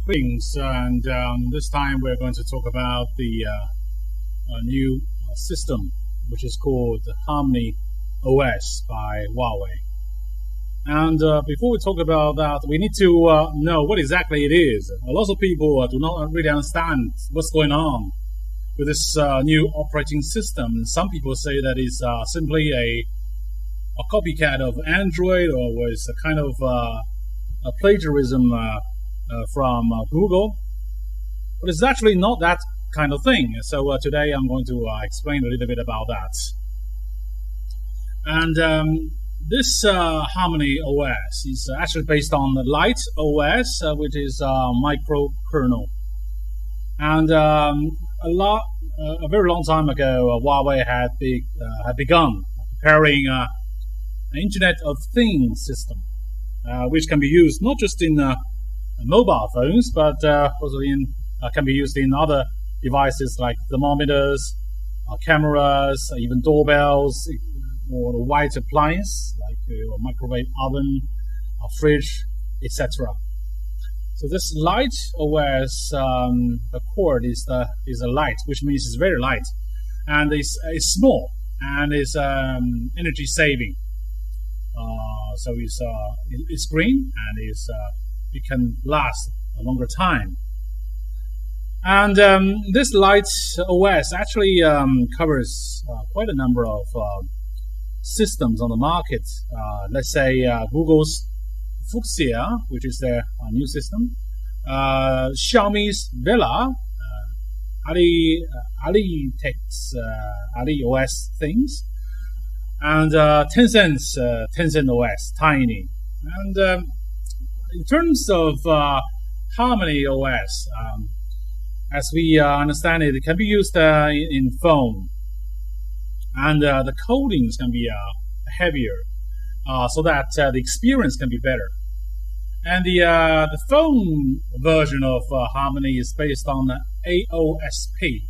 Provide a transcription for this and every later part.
Greetings, and this time we're going to talk about the new system, which is called Harmony OS by Huawei. And before we talk about that, we need to know what exactly it is. A lot of people do not really understand what's going on with this new operating system. Some people say that it's simply a copycat of Android, or was a kind of a plagiarism from Google, but it's actually not that kind of thing. So today I'm going to explain a little bit about that. And this Harmony OS is actually based on Light OS, which is a microkernel. And a very long time ago, Huawei had begun preparing an Internet of Things system, which can be used not just in mobile phones, but also can be used in other devices like thermometers, cameras, even doorbells, or a white appliance like a microwave oven, a fridge, etc. So this Light OS, the core is a light, which means it's very light, and it's small, and it's energy saving. So it's green, and it can last a longer time. And this Light OS actually covers quite a number of systems on the market. Let's say Google's Fuchsia, which is their new system, Xiaomi's Vela, Ali OS things, and Tencent's Tencent OS, Tiny. And in terms of Harmony OS, as we understand it, it can be used in phone, and the codings can be heavier, so that the experience can be better. And the phone version of Harmony is based on AOSP.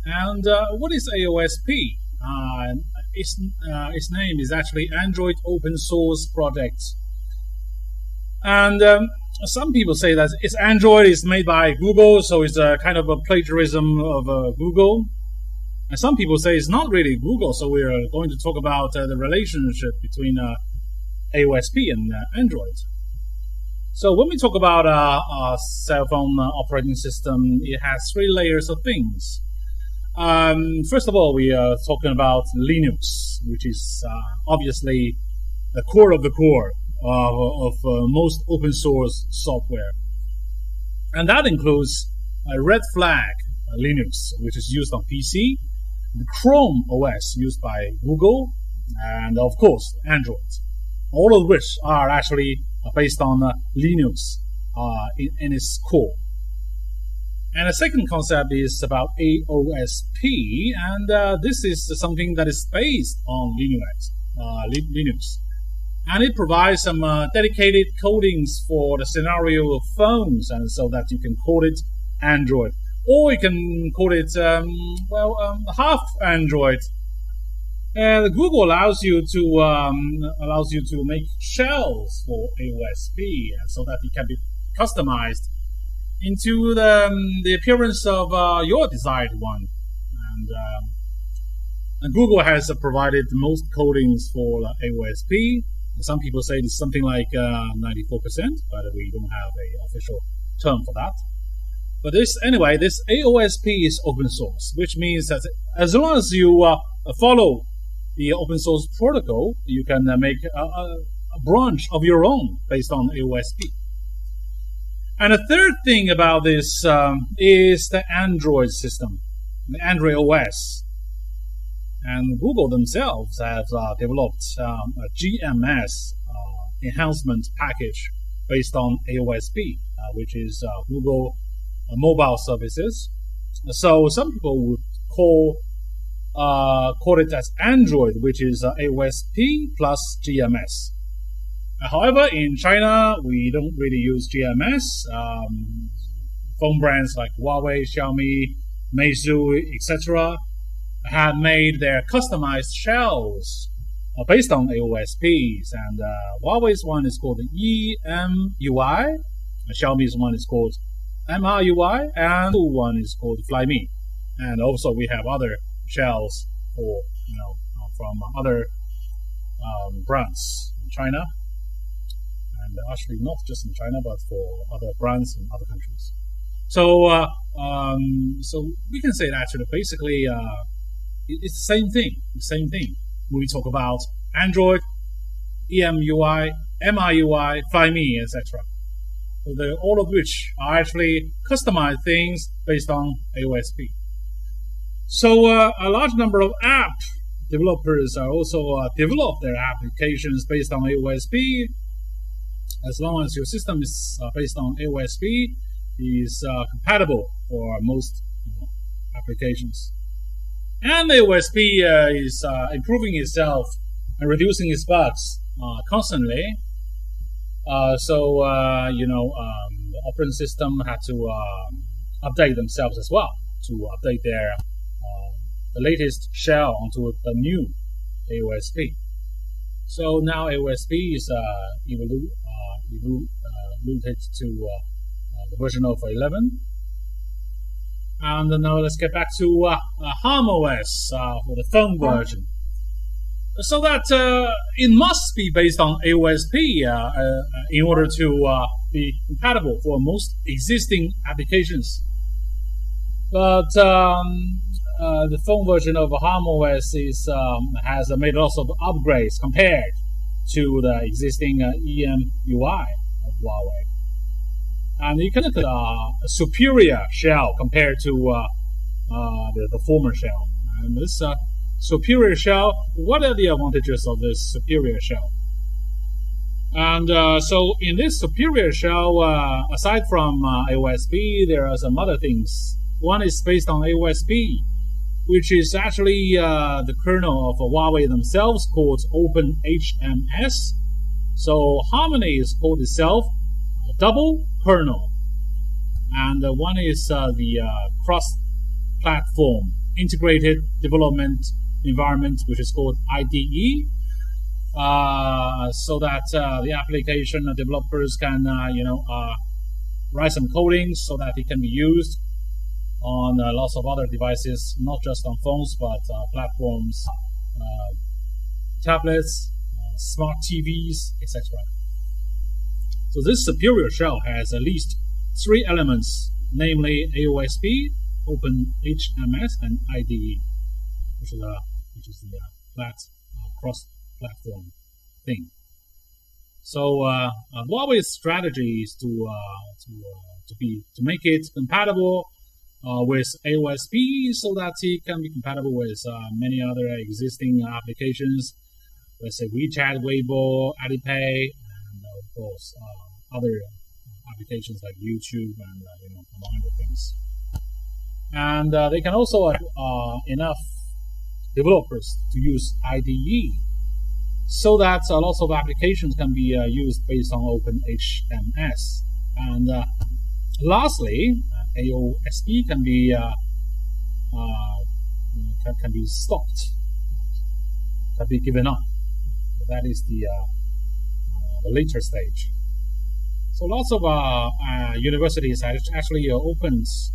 And what is AOSP? Its name is actually Android Open Source Project. And some people say that it's Android is made by Google, so it's a kind of a plagiarism of Google. And some people say it's not really Google, so we're going to talk about the relationship between AOSP and Android. So when we talk about a cell phone operating system, it has three layers of things. First of all, we are talking about Linux, which is obviously the core of the core of most open source software. And that includes Red Flag Linux, which is used on PC, the Chrome OS used by Google, and of course Android, all of which are actually based on Linux in its core. And the second concept is about AOSP, and this is something that is based on Linux. And it provides some dedicated codings for the scenario of phones, and so that you can code it Android, or you can code it half Android. And Google allows you to make shells for AOSP, and so that it can be customized into the appearance of your desired one. And Google has provided the most codings for AOSP. Some people say it's something like 94%, but we don't have an official term for that. But this AOSP is open source, which means that as long as you follow the open source protocol, you can make a branch of your own based on AOSP. And the third thing about this is the Android system, the Android OS. And Google themselves have developed a GMS enhancement package based on AOSP, which is Google Mobile Services. So some people would call it as Android, which is AOSP plus GMS. However, in China, we don't really use GMS. Phone brands like Huawei, Xiaomi, Meizu, etc. have made their customized shells based on AOSPs, and Huawei's one is called EMUI, Xiaomi's one is called MIUI, and one is called Flyme. And also we have other shells for from other brands in China, and actually not just in China, but for other brands in other countries. So so we can say that actually basically it's the same thing. The same thing. When we talk about Android, EMUI, MIUI, Flyme, etc. So all of which are actually customized things based on AOSP. So a large number of app developers are also develop their applications based on AOSP. As long as your system is based on AOSP, is compatible for most applications. And AOSP is improving itself and reducing its bugs constantly. The operating system had to update themselves as well to update their the latest shell onto the new AOSP. So now AOSP is evoluted to the version of 11. And now let's get back to HarmOS for the phone version. So that it must be based on AOSP in order to be compatible for most existing applications. But the phone version of HarmOS has made lots of upgrades compared to the existing EMUI of Huawei. And you can look at a superior shell compared to the former shell. And this superior shell, what are the advantages of this superior shell? And so in this superior shell, aside from AOSP, there are some other things. One is based on AOSP, which is actually the kernel of Huawei themselves called OpenHMS. So Harmony is called itself a double kernel. And one is the cross-platform integrated development environment, which is called IDE, so that the application developers can write some coding so that it can be used on lots of other devices, not just on phones, but platforms, tablets, smart TVs, etc. So this superior shell has at least 3 elements, namely AOSP, OpenHMS, and IDE, which is the cross-platform thing. So Huawei's strategy is to make it compatible with AOSP, so that it can be compatible with many other existing applications, let's say WeChat, Weibo, Alipay, and of course other applications like YouTube and among other things. And they can also enough developers to use IDE, so that lots of applications can be used based on OpenHMS. And lastly, AOSP can be stopped, can be given up. That is the later stage. So lots of universities actually opens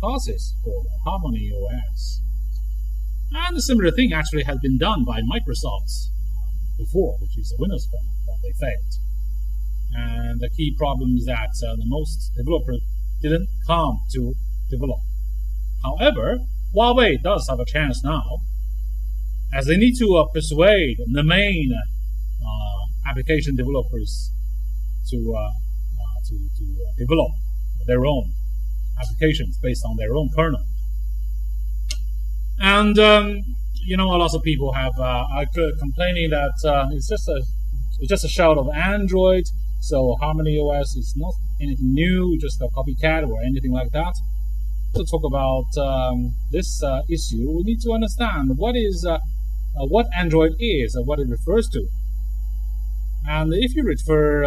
classes for Harmony OS, and a similar thing actually has been done by Microsoft before, which is a Windows phone, but they failed. And the key problem is that the most developers didn't come to develop. However, Huawei does have a chance now, as they need to persuade the main application developers to develop their own applications based on their own kernel. And a lot of people have are complaining that it's just a shell of Android. So Harmony OS is not anything new, just a copycat or anything like that. To talk about this issue, we need to understand what Android is and what it refers to. And if you refer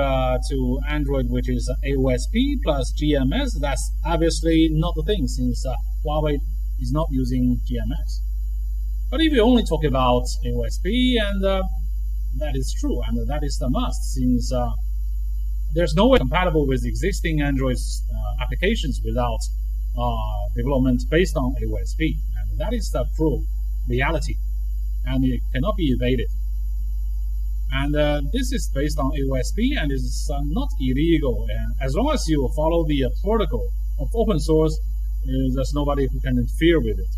to Android, which is AOSP plus GMS, that's obviously not the thing, since Huawei is not using GMS. But if you only talk about AOSP, and that is true, and that is the must, since there's no way compatible with existing Android applications without development based on AOSP, and that is the true reality, and it cannot be evaded. And this is based on AOSP, and is not illegal. And as long as you follow the protocol of open source, there's nobody who can interfere with it.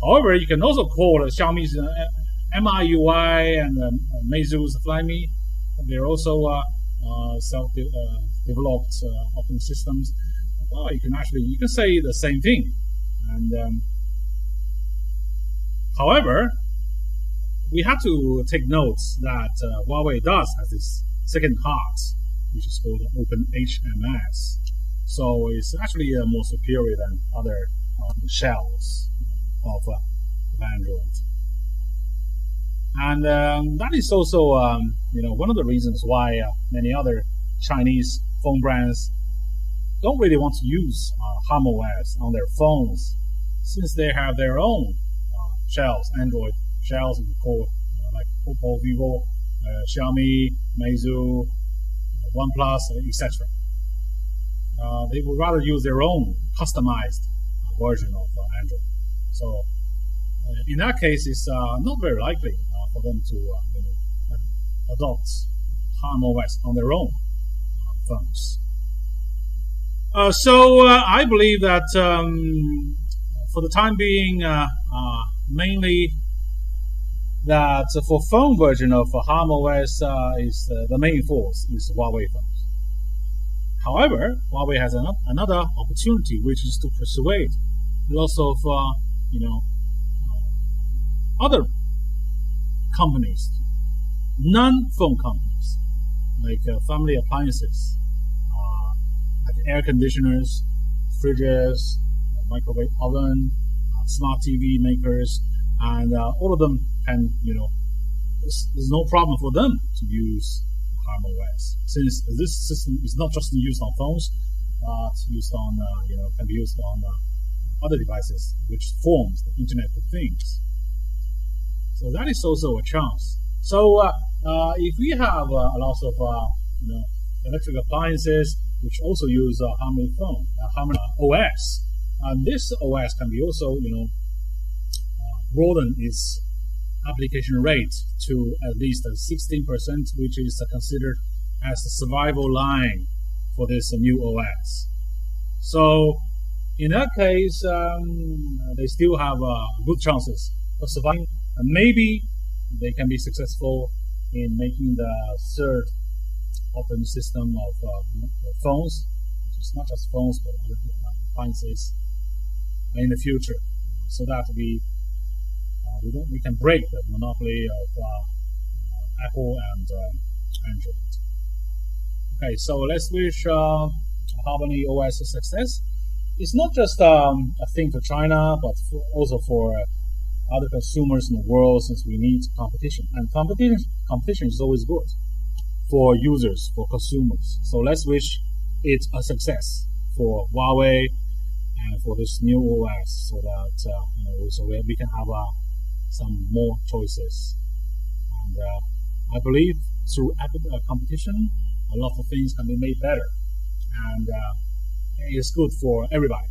However, you can also call Xiaomi's MIUI and Meizu's Flyme. They're also self-developed operating systems. Well, you can say the same thing. And however, we have to take notes that Huawei does have this second heart, which is called OpenHMS. So it's actually more superior than other shells of Android. And that is also one of the reasons why many other Chinese phone brands don't really want to use HarmOS on their phones, since they have their own shells, Android shells, like Oppo, Vivo, Xiaomi, Meizu, OnePlus, etc. They would rather use their own customized version of Android. So in that case, it's not very likely for them to adopt HarmOS on their own phones. So I believe that for the time being, mainly that for phone version of HarmOS is the main force is Huawei phones. However, Huawei has another opportunity, which is to persuade lots of other companies, non-phone companies, like family appliances, like air conditioners, fridges, microwave oven, smart TV makers, and all of them can, there's no problem for them to use HarmOS, since this system is not just used on phones, it's used on, can be used on other devices, which forms the Internet of Things. So that is also a chance. So if we have a lot of electric appliances which also use Harmony phone, Harmony OS, and this OS can be also broaden its application rate to at least 16%, which is considered as the survival line for this new OS. So in that case, they still have good chances of surviving. And maybe they can be successful in making the third operating system of phones, which is not just phones but other appliances, in the future, so that we can break the monopoly of Apple and Android. Okay, so let's wish Harmony OS a success. It's not just a thing for China, but also for other consumers in the world, since we need competition. And competition is always good for users, for consumers. So let's wish it a success for Huawei and for this new OS, so that we can have some more choices. And I believe through competition, a lot of things can be made better, and it's good for everybody.